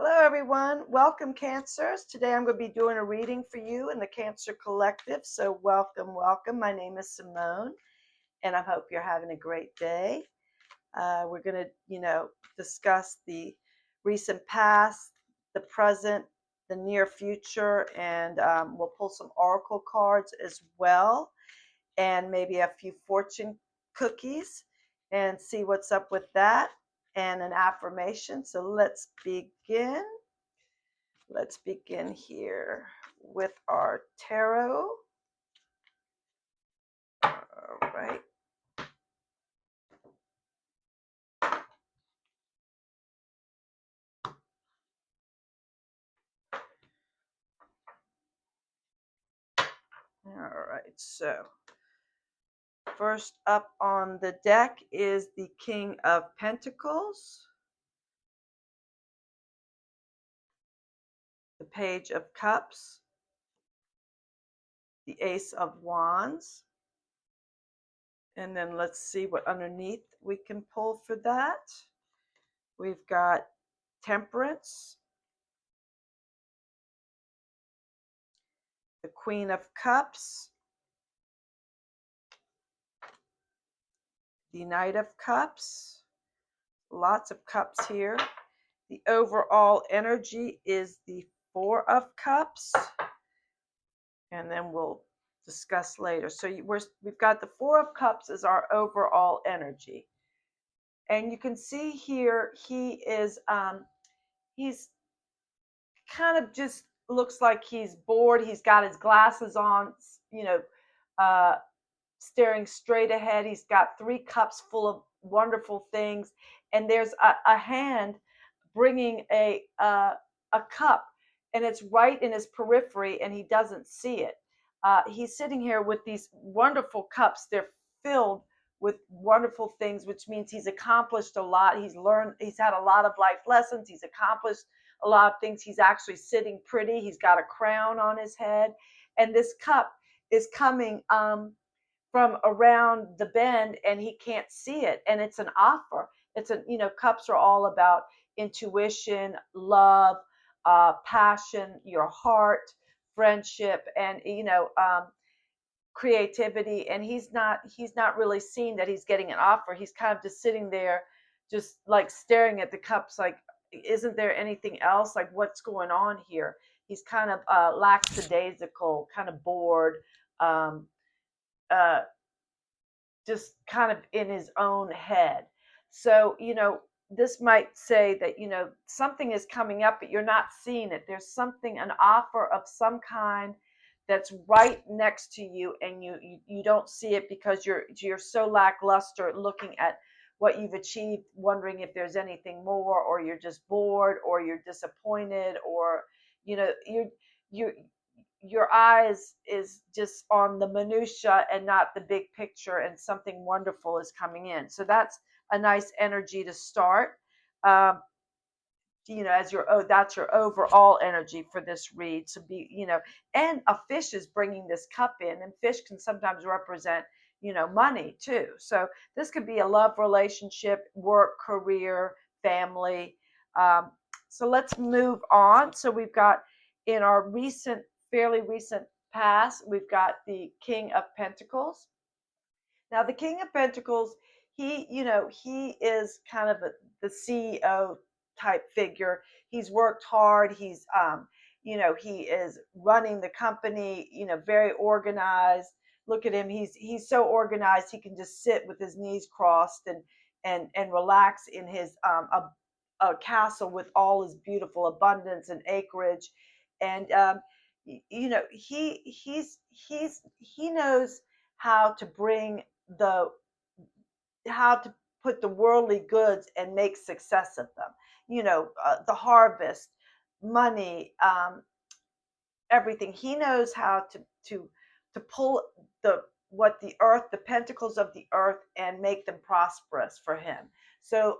Hello, everyone. Welcome, Cancers. Today I'm going to be doing a reading for you in the Cancer Collective. So welcome, welcome. My name is Simone, and I hope you're having a great day. We're going to, discuss the recent past, the present, the near future, and we'll pull some oracle cards as well, and maybe a few fortune cookies, and see what's up with that, and an affirmation. So let's begin. Let's begin here with our tarot. All right. All right. So first up on the deck is the King of Pentacles, the Page of Cups, the Ace of Wands, and then let's see what underneath we can pull for that. We've got Temperance, the Queen of Cups, the Knight of Cups, lots of cups here. The overall energy is the Four of Cups, and then we'll discuss later. So we've got the Four of Cups as our overall energy, and you can see here he's kind of just looks like he's bored. He's got his glasses on, uh, staring straight ahead. He's got three cups full of wonderful things, and there's a hand bringing a cup, and it's right in his periphery, and he doesn't see it. He's sitting here with these wonderful cups. They're filled with wonderful things, which means he's accomplished a lot. He's learned, he's had a lot of life lessons. He's accomplished a lot of things. He's actually sitting pretty. He's got a crown on his head, and this cup is coming from around the bend, and he can't see it, and it's an offer. It's cups are all about intuition, love, passion, your heart, friendship, and creativity. And he's not really seeing that he's getting an offer. He's kind of just sitting there, just like staring at the cups, like, isn't there anything else? Like, what's going on here? He's kind of lackadaisical, kind of bored, um, uh, just kind of in his own head. So, this might say that, something is coming up, but you're not seeing it. There's something, an offer of some kind that's right next to you, and you don't see it because you're so lackluster looking at what you've achieved, wondering if there's anything more, or you're just bored, or you're disappointed, or you your eyes is just on the minutia and not the big picture, and something wonderful is coming in. So that's a nice energy to start. um, as that's your overall energy for this read. So and a fish is bringing this cup in, and fish can sometimes represent money too. So this could be a love relationship, work, career, family. So let's move on. So we've got, in our fairly recent past, we've got the King of Pentacles. Now, the King of Pentacles, he is kind of the CEO type figure. He's worked hard. He is running the company, very organized. Look at him. He's so organized. He can just sit with his knees crossed and relax in his a castle with all his beautiful abundance and acreage. And he knows how to bring how to put the worldly goods and make success of them. The harvest, money, everything. He knows how to pull the pentacles of the earth, and make them prosperous for him. So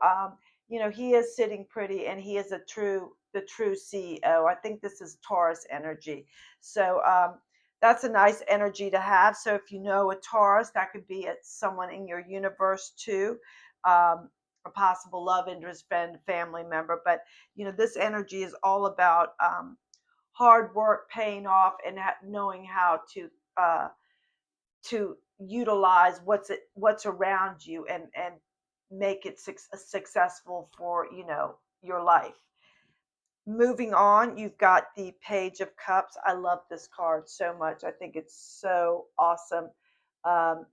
he is sitting pretty, and he is the true CEO. I think this is Taurus energy. So that's a nice energy to have. So if you know a Taurus, that could be someone in your universe too. a possible love interest, friend, family member. But this energy is all about hard work paying off, and knowing how uh, to utilize what's around you, and make it successful for your life. Moving on, you've got the Page of Cups. I love this card so much. I think it's so awesome. um,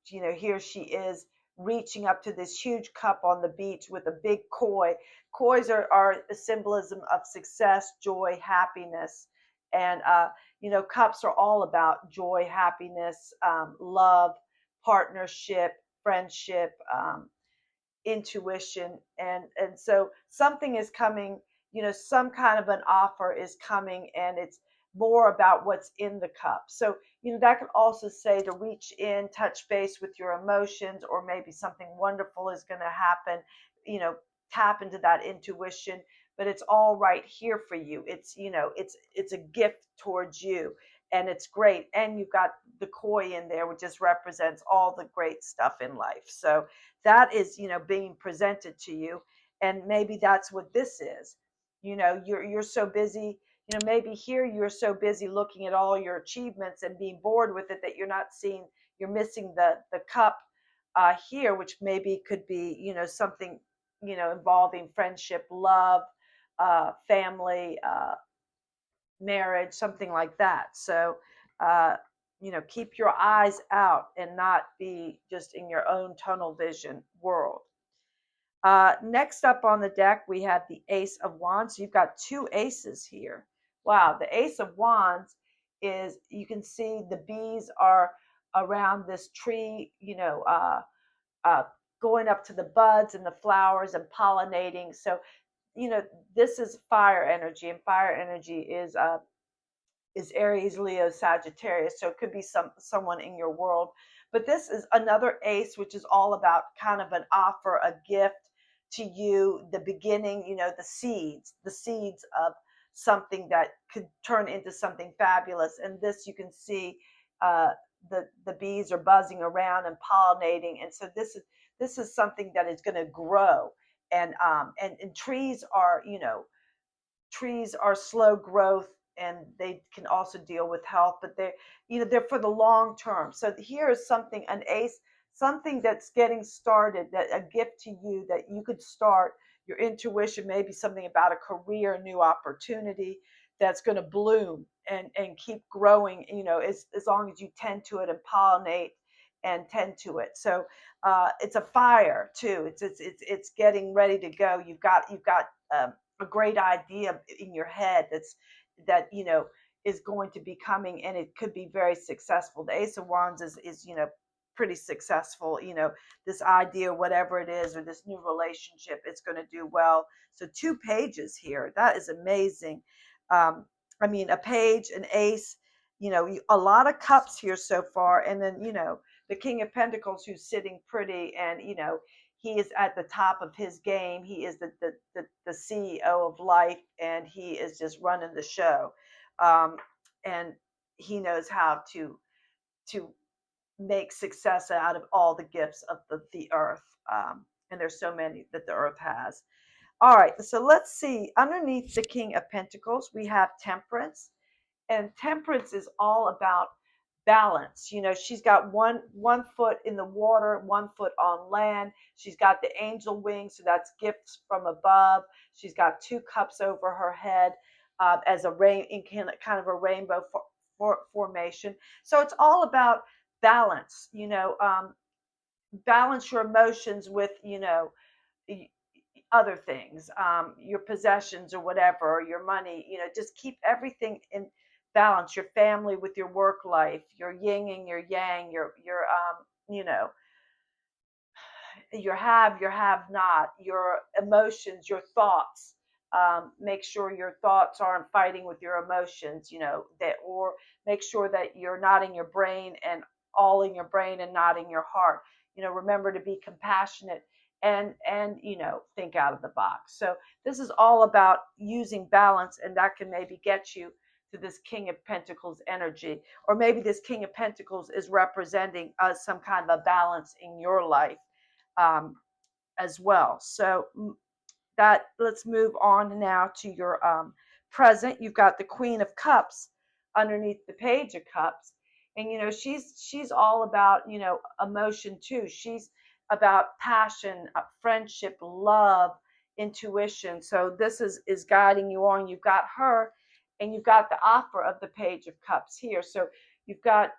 Here she is reaching up to this huge cup on the beach with a big koi. Kois are a symbolism of success, joy, happiness. And cups are all about joy, happiness, love, partnership, friendship, intuition. And so something is coming, some kind of an offer is coming, and it's more about what's in the cup. So that could also say to reach in, touch base with your emotions, or maybe something wonderful is going to happen. you know Tap into that intuition, but it's all right here for you. It's a gift towards you, and it's great. And you've got the koi in there, which just represents all the great stuff in life. So that is being presented to you. And maybe that's what this is. You're so busy. Maybe here you're so busy looking at all your achievements and being bored with it, that you're missing the cup here, which maybe could be something involving friendship, love, family, marriage, something like that. So uh, keep your eyes out and not be just in your own tunnel vision world. Next up on the deck, we have the Ace of Wands. So you've got two aces here. Wow, the Ace of Wands is, you can see the bees are around this tree, uh, going up to the buds and the flowers and pollinating. So, this is fire energy, and fire energy is Aries, Leo, Sagittarius. So it could be someone in your world. But this is another ace, which is all about kind of an offer, a gift to you, the beginning, the seeds of something that could turn into something fabulous. And this, you can see uh, the bees are buzzing around and pollinating. And so this is something that is going to grow. And trees are slow growth, and they can also deal with health, but they're for the long term. So here is something, an ace, something that's getting started, that a gift to you that you could start your intuition, maybe something about a career, a new opportunity that's going to bloom and keep growing, as long as you tend to it and pollinate and tend to it. So it's a fire too. It's getting ready to go. You've got a great idea in your head that is going to be coming, and it could be very successful. The Ace of Wands is pretty successful. This idea, whatever it is, or this new relationship, it's going to do well. So two pages here, that is amazing. I mean, a page, an ace, a lot of cups here so far. And then the King of Pentacles, who's sitting pretty, and he is at the top of his game. He is the CEO of life, and he is just running the show. And he knows how to make success out of all the gifts of the earth. And there's so many that the earth has. All right, so let's see. Underneath the King of Pentacles, we have Temperance. And Temperance is all about balance. She's got one foot in the water, one foot on land. She's got the angel wings, so that's gifts from above. She's got two cups over her head, as in kind of a rainbow formation. So it's all about balance. Balance your emotions with other things, your possessions or whatever, or your money. Just keep everything in balance. Your family with your work life, your yin and your yang, your your have not, your emotions, your thoughts. Make sure your thoughts aren't fighting with your emotions. Or make sure that you're not in your brain and all in your brain and not in your heart. Remember to be compassionate and think out of the box. So this is all about using balance, and that can maybe get you to this King of Pentacles energy. Or maybe this King of Pentacles is representing some kind of a balance in your life. um, as well. So that, let's move on now to your present. You've got the Queen of Cups underneath the Page of Cups, and she's all about emotion too. She's about passion, friendship, love, intuition. So this is guiding you on. You've got her, and you've got the offer of the Page of Cups here. So you've got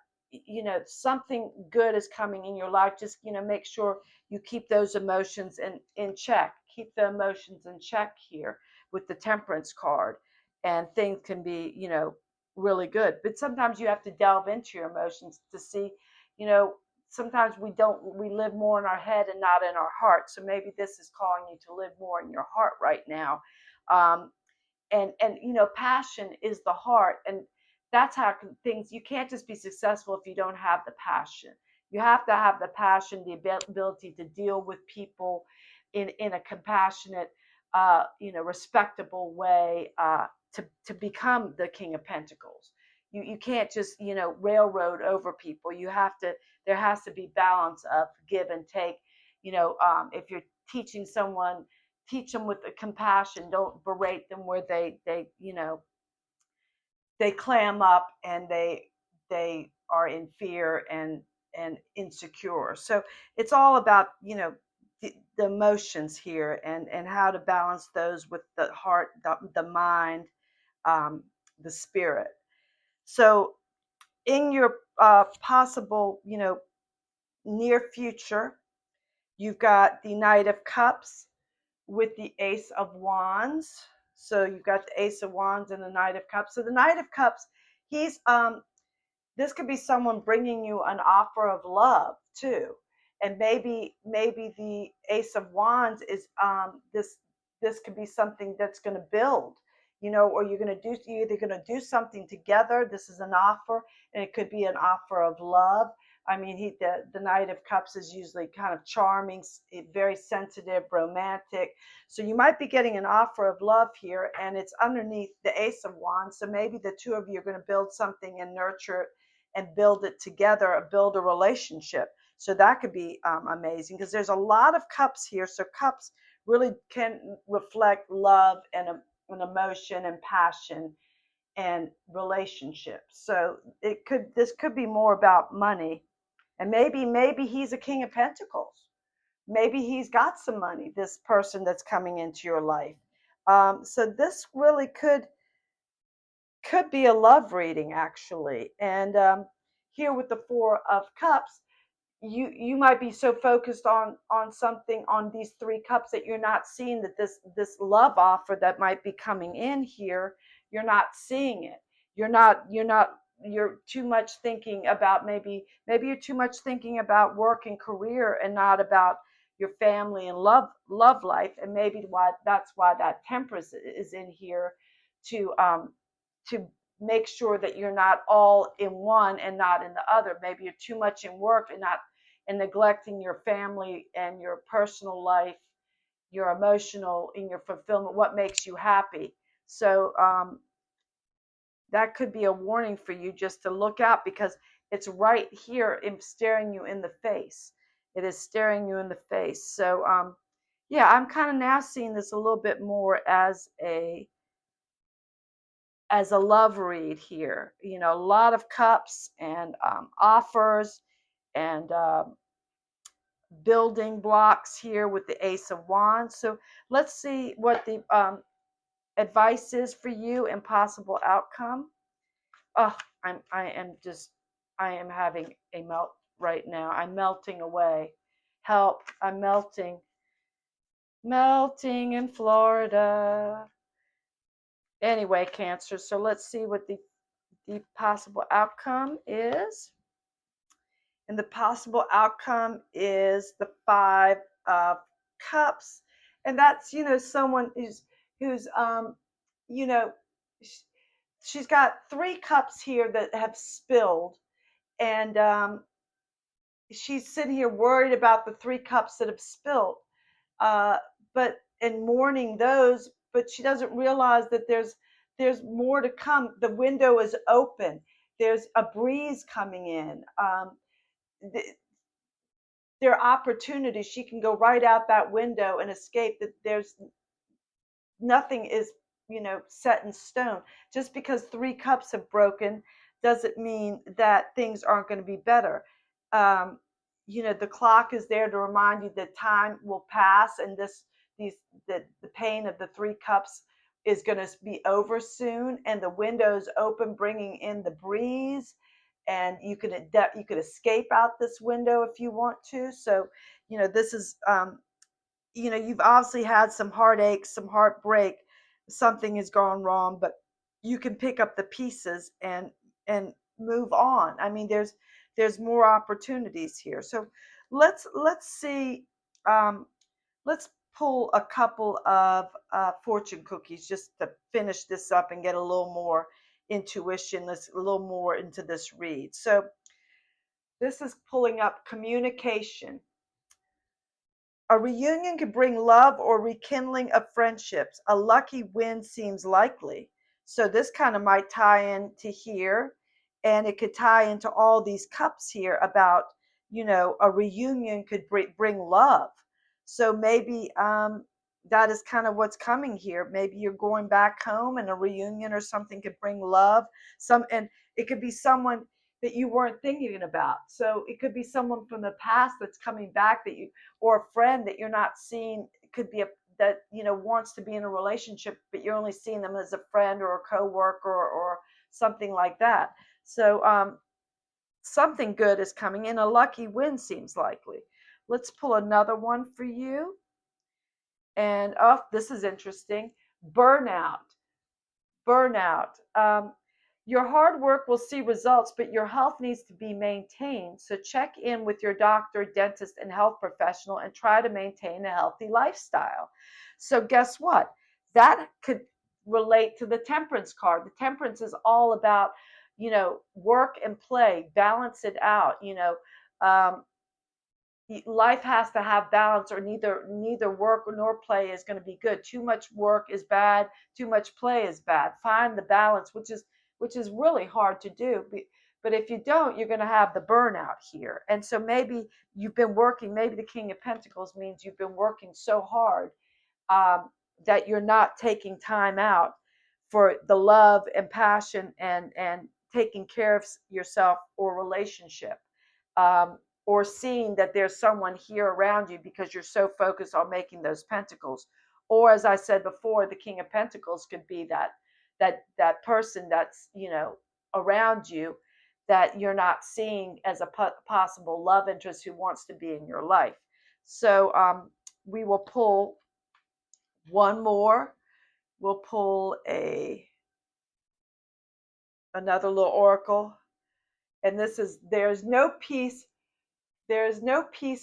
something good is coming in your life. Just make sure you keep those emotions in check. Keep the emotions in check here with the Temperance card, and things can be really good. But sometimes you have to delve into your emotions to see, sometimes we live more in our head and not in our heart. So maybe this is calling you to live more in your heart right now. And passion is the heart, and that's how things, you can't just be successful if you don't have the passion. You have to have the passion, the ability to deal with people in a compassionate, respectable way, to become the King of Pentacles. You can't just railroad over people. There has to be balance of give and take. If you're teaching someone, teach them with compassion. Don't berate them where they clam up and they are in fear and insecure. So it's all about the emotions here, and how to balance those with the heart, the mind, the spirit. So in your possible near future, you've got the Knight of Cups with the Ace of Wands. So you've got the Ace of Wands and the Knight of Cups. So the Knight of Cups, he's this could be someone bringing you an offer of love too, and maybe the Ace of Wands is this could be something that's going to build, or you're either going to do something together. This is an offer, and it could be an offer of love. I mean, the Knight of Cups is usually kind of charming, very sensitive, romantic. So you might be getting an offer of love here, and it's underneath the Ace of Wands. So maybe the two of you are going to build something and nurture it and build it together, or build a relationship. So that could be amazing, because there's a lot of cups here. So cups really can reflect love and an emotion and passion and relationships. So this could be more about money. And maybe he's a King of Pentacles. Maybe he's got some money, this person that's coming into your life. So this really could be a love reading, actually. And here with the Four of Cups, you might be so focused on something, on these three cups, that you're not seeing that this love offer that might be coming in here, you're not seeing it. You're too much thinking about, maybe you're too much thinking about work and career, and not about your family and love life. And maybe that's why that Temperance is in here, to make sure that you're not all in one and not in the other. Maybe you're too much in work and neglecting your family and your personal life, your emotional, in your fulfillment, what makes you happy. So that could be a warning for you, just to look out, because it's right here in staring you in the face. It is staring you in the face. So yeah, I'm kind of now seeing this a little bit more as a love read here. A lot of cups and offers and building blocks here with the Ace of Wands. So let's see what the advice is for you and possible outcome. Oh, I am having a melt right now. I'm melting away. Help! I'm melting in Florida. Anyway, Cancer. So let's see what the possible outcome is. And the possible outcome is the Five of Cups. And that's, someone who's she's got three cups here that have spilled. And she's sitting here worried about the three cups that have spilled. But in mourning those, but she doesn't realize that there's more to come. The window is open. There's a breeze coming in. there are opportunities. She can go right out that window and escape. That there's nothing is, set in stone. Just because 3 cups have broken doesn't mean that things aren't going to be better. um, the clock is there to remind you that time will pass, and these the pain of the 3 cups is going to be over soon, and the window's open, bringing in the breeze, and you could escape out this window if you want to. So this is you've obviously had some heartache, some heartbreak, something has gone wrong, but you can pick up the pieces and move on. I mean, there's more opportunities here. So let's see. Um, let's pull a couple of fortune cookies just to finish this up and get a little more intuition. Let's a little more into this read. So this is pulling up communication. A reunion could bring love or rekindling of friendships. A lucky win seems likely. So this kind of might tie into here, and it could tie into all these cups here about, a reunion could bring love. So maybe that is kind of what's coming here. Maybe you're going back home, and a reunion or something could bring love. And it could be someone that you weren't thinking about. So it could be someone from the past that's coming back, or a friend that you're not seeing. It could be that wants to be in a relationship, but you're only seeing them as a friend or a coworker or something like that. So something good is coming in. A lucky win seems likely. Let's pull another one for you. And this is interesting. Burnout. Burnout. Your hard work will see results, but your health needs to be maintained. So check in with your doctor, dentist, and health professional and try to maintain a healthy lifestyle. So guess what? That could relate to the temperance card. The temperance is all about, work and play, balance it out. Life has to have balance, or neither work nor play is going to be good. Too much work is bad, too much play is bad. Find the balance, which is really hard to do. But if you don't, you're going to have the burnout here. And so maybe you've been working, maybe the King of Pentacles means you've been working so hard um, that you're not taking time out for the love and passion and taking care of yourself or relationship, or seeing that there's someone here around you because you're so focused on making those pentacles. Or as I said before, the King of Pentacles could be that person that's around you that you're not seeing as a possible love interest who wants to be in your life. So we will pull one more. We'll pull another little oracle, and this is: there is no peace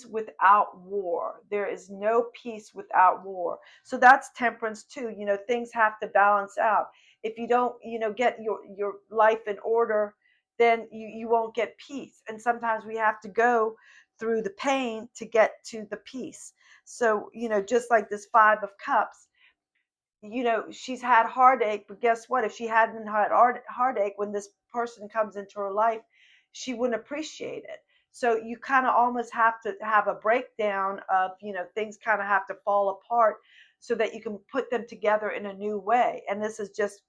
without war. There is no peace without war. So that's temperance too. Things have to balance out. If you don't, get your life in order, then you won't get peace. And sometimes we have to go through the pain to get to the peace. So, just like this 5 of Cups, she's had heartache, but guess what? If she hadn't had heartache, when this person comes into her life, she wouldn't appreciate it. So you kind of almost have to have a breakdown of, things kind of have to fall apart so that you can put them together in a new way. And this is just,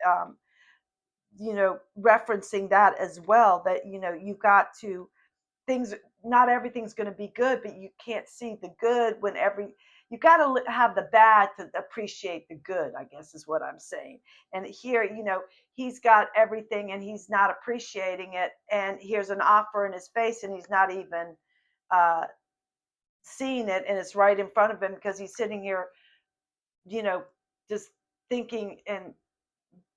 referencing that as well, that, you've got to, things, not everything's going to be good, but you can't see the good when you got to have the bad to appreciate the good, I guess is what I'm saying. And here, he's got everything and he's not appreciating it. And here's an offer in his face and he's not even seeing it. And it's right in front of him because he's sitting here, just thinking and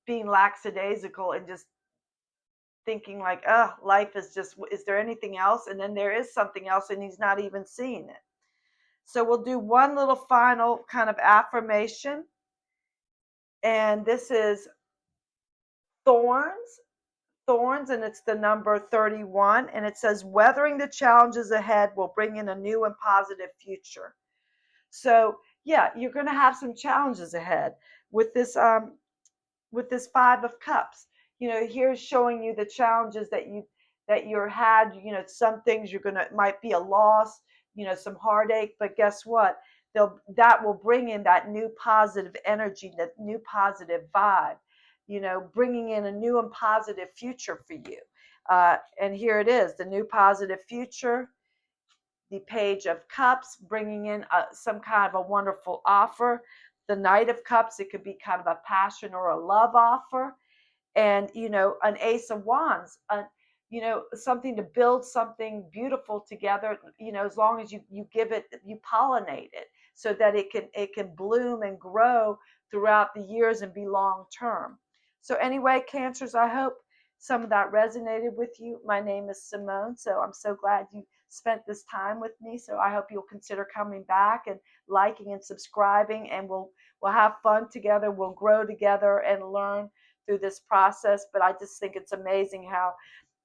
being lackadaisical and just thinking like, life is just, is there anything else? And then there is something else and he's not even seeing it. So we'll do one little final kind of affirmation. And this is thorns, and it's the number 31. And it says, weathering the challenges ahead will bring in a new and positive future. So yeah, you're going to have some challenges ahead with this 5 of Cups. Here's showing you the challenges that you're had. Some things might be a loss. some heartache, but guess what? That will bring in that new positive energy, that new positive vibe, bringing in a new and positive future for you. And here it is, the new positive future, the Page of Cups, bringing in some kind of a wonderful offer. The Knight of Cups, it could be kind of a passion or a love offer. And, an Ace of Wands, something to build something beautiful together, as long as you give it, you pollinate it so that it can bloom and grow throughout the years and be long term. So anyway, Cancers, I hope some of that resonated with you. My name is Simone, so I'm so glad you spent this time with me. So I hope you'll consider coming back and liking and subscribing, and we'll have fun together. We'll grow together and learn through this process. But I just think it's amazing how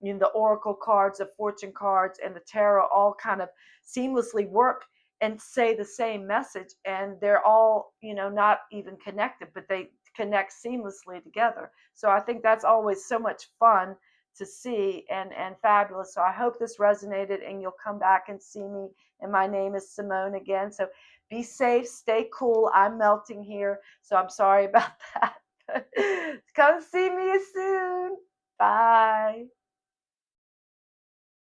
the oracle cards, the fortune cards, and the tarot all kind of seamlessly work and say the same message, and they're all not even connected, but they connect seamlessly together. So I think that's always so much fun to see, and fabulous. So I hope this resonated and you'll come back and see me. And my name is Simone again. So be safe, stay cool. I'm melting here, so I'm sorry about that. Come see